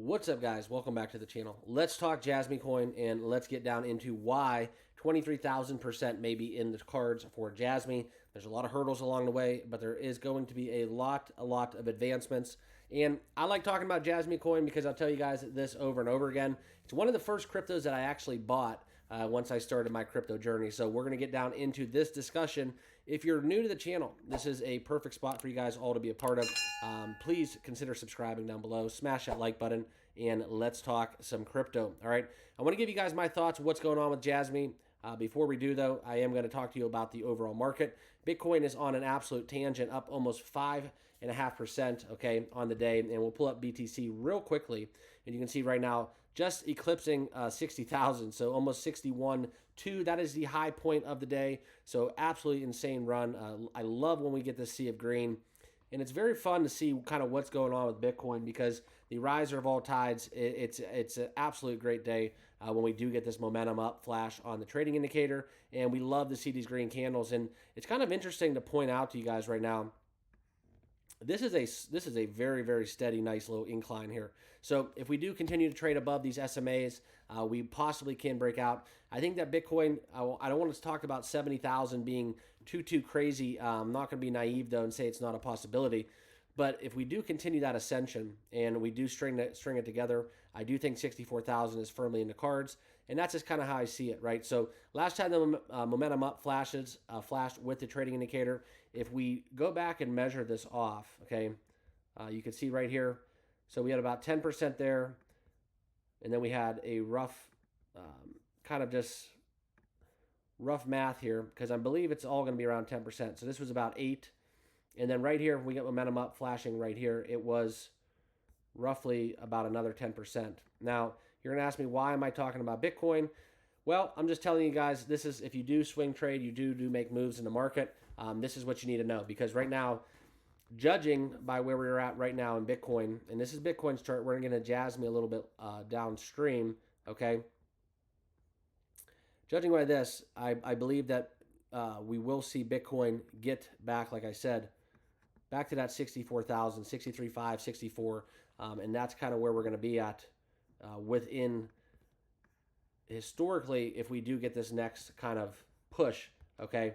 What's up, guys? Welcome back to the channel. Let's talk JASMY coin and let's get down into why 23,000% may be in the cards for JASMY. There's a lot of hurdles along the way, but there is going to be a lot of advancements. And I like talking about JASMY coin because I'll tell you guys this over and over again. It's one of the first cryptos that I actually bought once I started my crypto journey. So we're going to get down into this discussion. If you're new to the channel, this is a perfect spot for you guys all to be a part of. Please consider subscribing down below. Smash that like button and let's talk some crypto. All right. I want to give you guys my thoughts, what's going on with JASMY. Before we do, though, I am going to talk to you about the overall market. Bitcoin is on an absolute tangent, up almost 5.5%, okay, on the day. And we'll pull up BTC real quickly. And you can see right now, just eclipsing 60,000, so almost 61.2. That is the high point of the day. So absolutely insane run. I love when we get this sea of green. And it's very fun to see kind of what's going on with Bitcoin because the riser of all tides, it's an absolute great day when we do get this momentum up flash on the trading indicator. And we love to see these green candles. And it's kind of interesting to point out to you guys right now, this is a very steady, nice little incline here. So if we do continue to trade above these SMAs, we possibly can break out. I think that Bitcoin, I don't want to talk about 70,000 being too crazy. I'm not going to be naive though and say it's not a possibility. But if we do continue that ascension and we do string it together, I do think 64,000 is firmly in the cards. And that's just kind of how I see it, right? So last time the momentum up flashed with the trading indicator. If we go back and measure this off, okay, you can see right here. So we had about 10% there. And then we had a rough, kind of just rough math here because I believe it's all going to be around 10%. So this was about 8. And then right here, if we get momentum up flashing right here, it was roughly about another 10%. Now, you're going to ask me, why am I talking about Bitcoin? Well, I'm just telling you guys, this is, if you do swing trade, you do make moves in the market, this is what you need to know. Because right now, judging by where we're at right now in Bitcoin, and this is Bitcoin's chart, we're going to JASMY a little bit downstream, okay? Judging by this, I believe that we will see Bitcoin get back, like I said, back to that 64,000, 63.5, 64, and that's kind of where we're going to be at within historically if we do get this next kind of push, okay?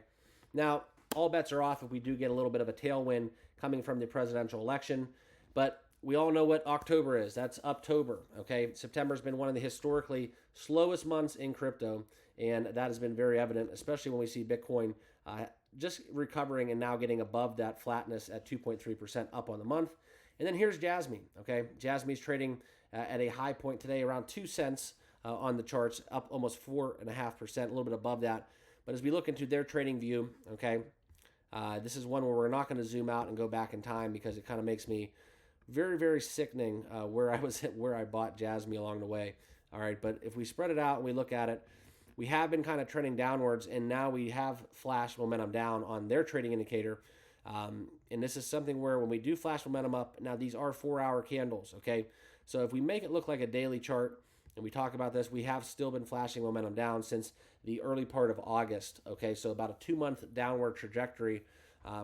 Now, all bets are off if we do get a little bit of a tailwind coming from the presidential election, but we all know what October is. That's Uptober, okay? September's been one of the historically slowest months in crypto, and that has been very evident, especially when we see Bitcoin just recovering and now getting above that flatness at 2.3% up on the month. And then here's JASMY, okay? JASMY's trading at a high point today, around 2 cents on the charts, up almost 4.5%, a little bit above that. But as we look into their trading view, okay, this is one where we're not going to zoom out and go back in time because it kind of makes me very sickening where I was at, where I bought JASMY along the way. All right, but if we spread it out and we look at it, we have been kind of trending downwards, and now we have flash momentum down on their trading indicator. And this is something where when we do flash momentum up, now these are 4-hour candles, okay? So if we make it look like a daily chart, and we talk about this, we have still been flashing momentum down since the early part of August, okay? So about a 2-month downward trajectory.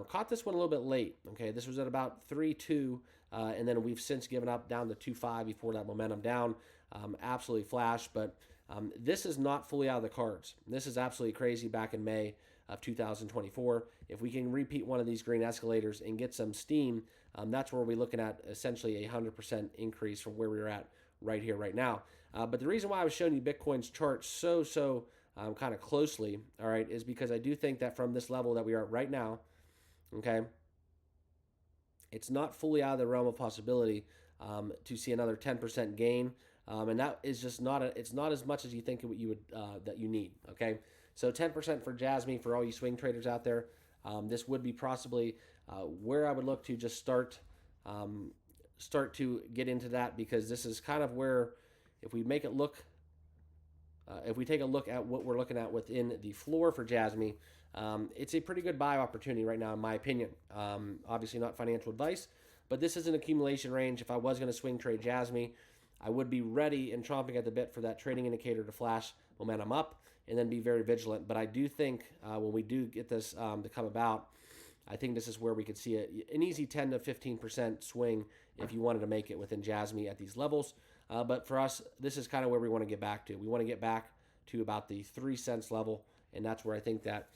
Caught this one a little bit late, okay? This was at about 3.2, and then we've since given up down to 2.5 before that momentum down. Absolutely flashed, but this is not fully out of the cards. This is absolutely crazy back in May of 2024. If we can repeat one of these green escalators and get some steam, that's where we're looking at essentially a 100% increase from where we were at right here, right now. But the reason why I was showing you Bitcoin's chart so kind of closely, all right, is because I do think that from this level that we are at right now, okay, it's not fully out of the realm of possibility to see another 10% gain. And that is just not it's not as much as you think you would that you need. Okay, so 10% for JASMY for all you swing traders out there. This would be possibly where I would look to just start to get into that, because this is kind of where, if we make it look, if we take a look at what we're looking at within the floor for JASMY, it's a pretty good buy opportunity right now, in my opinion. Obviously not financial advice, but this is an accumulation range. If I was going to swing trade JASMY, I would be ready and chomping at the bit for that trading indicator to flash momentum up and then be very vigilant. But I do think when we do get this to come about, I think this is where we could see an easy 10 to 15% swing if you wanted to make it within JASMY at these levels. But for us, this is kind of where we want to get back to. We want to get back to about the 3 cents level, and that's where I think that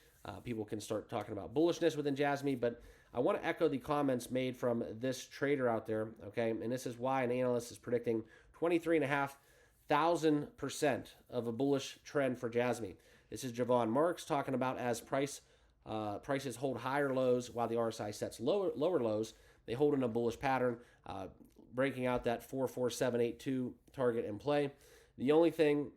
people can start talking about bullishness within JASMY. But I want to echo the comments made from this trader out there, okay? And this is why an analyst is predicting 23,500% of a bullish trend for JASMY. This is Javon Marks talking about as prices hold higher lows while the RSI sets lower lows. They hold in a bullish pattern, breaking out that 44782 target in play. The only thing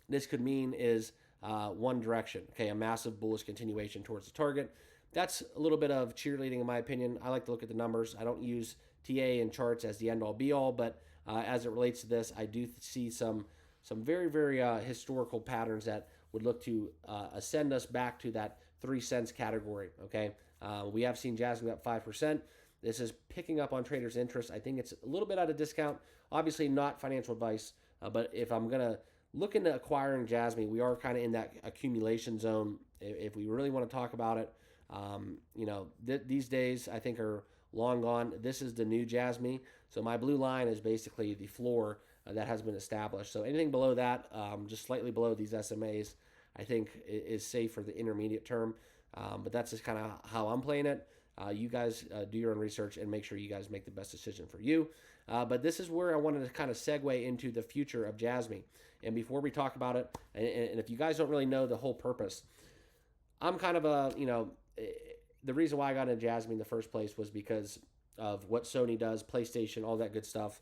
this could mean is one direction, okay, a massive bullish continuation towards the target. That's a little bit of cheerleading in my opinion. I like to look at the numbers. I don't use TA and charts as the end-all be-all, but as it relates to this, I do see some very, very historical patterns that would look to ascend us back to that 3 cents category, okay? We have seen JASMY up 5%. This is picking up on traders' interest. I think it's a little bit at a discount. Obviously not financial advice, but if I'm going to look into acquiring JASMY, we are kind of in that accumulation zone. If we really want to talk about it, these days I think are long gone. This is the new JASMY. So my blue line is basically the floor that has been established. So anything below that, just slightly below these SMAs, I think is safe for the intermediate term. But that's just kind of how I'm playing it. You guys do your own research and make sure you guys make the best decision for you. But this is where I wanted to kind of segue into the future of JASMY. And before we talk about it, and if you guys don't really know the whole purpose, I'm kind of the reason why I got into JASMY in the first place was because of what Sony does, PlayStation, all that good stuff,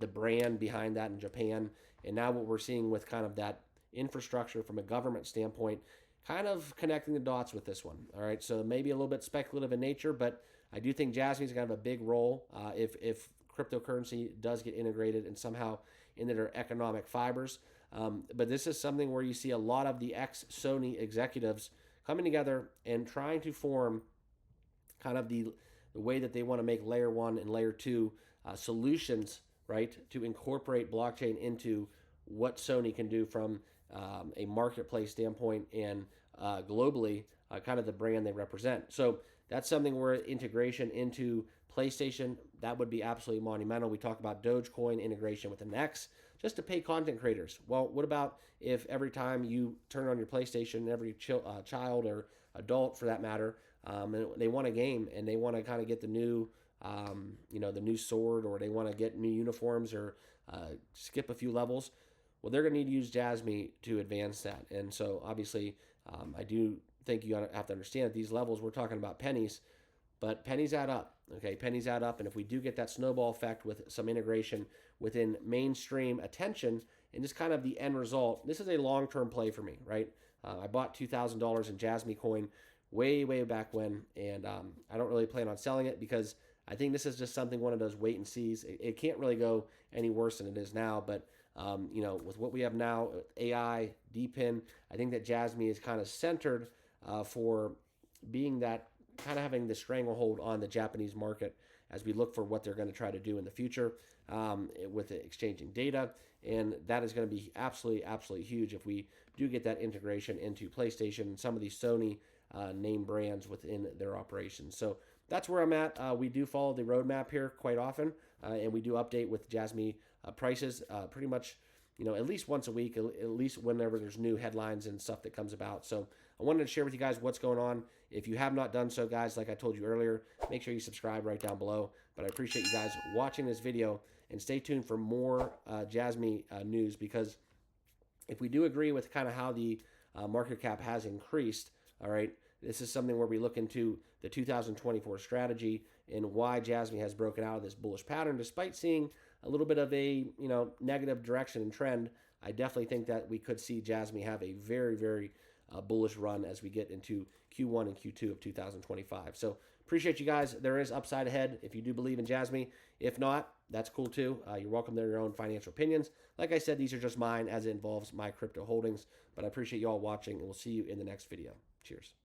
the brand behind that in Japan, and now what we're seeing with kind of that infrastructure from a government standpoint, kind of connecting the dots with this one. All right, so maybe a little bit speculative in nature, but I do think JASMY is going to have a big role if cryptocurrency does get integrated and somehow into their economic fibers. But this is something where you see a lot of the ex-Sony executives coming together and trying to form kind of the way that they want to make layer 1 and layer 2 solutions, right, to incorporate blockchain into what Sony can do from a marketplace standpoint and globally kind of the brand they represent. So that's something where integration into PlayStation, that would be absolutely monumental. We talk about Dogecoin integration with the X just to pay content creators. Well, what about if every time you turn on your PlayStation, every child or adult for that matter, and they want a game and they want to kind of get the new, the new sword, or they want to get new uniforms or skip a few levels, well, they're going to need to use JASMY to advance that. And so obviously, I do think you have to understand at these levels, we're talking about pennies, but pennies add up. Okay, pennies add up, and if we do get that snowball effect with some integration within mainstream attention and just kind of the end result, this is a long-term play for me, right? I bought $2,000 in JasmyCoin way back when, and I don't really plan on selling it because I think this is just something, one of those wait and sees. It can't really go any worse than it is now, but with what we have now, AI, DPIN, I think that JASMY is kind of centered for being that kind of having the stranglehold on the Japanese market as we look for what they're going to try to do in the future with exchanging data. And that is going to be absolutely huge if we do get that integration into PlayStation and some of these Sony name brands within their operations. So that's where I'm at. We do follow the roadmap here quite often, and we do update with JASMY prices pretty much, at least once a week, at least whenever there's new headlines and stuff that comes about. So I wanted to share with you guys what's going on. If you have not done so, guys, like I told you earlier, make sure you subscribe right down below. But I appreciate you guys watching this video, and stay tuned for more JASMY news, because if we do agree with kind of how the market cap has increased, all right, this is something where we look into the 2024 strategy and why JASMY has broken out of this bullish pattern despite seeing a little bit of a negative direction and trend. I definitely think that we could see JASMY have a very bullish run as we get into Q1 and Q2 of 2025. So appreciate you guys. There is upside ahead if you do believe in JASMY. If not, that's cool too. You're welcome to your own financial opinions. Like I said, these are just mine as it involves my crypto holdings. But I appreciate you all watching, and we'll see you in the next video. Cheers.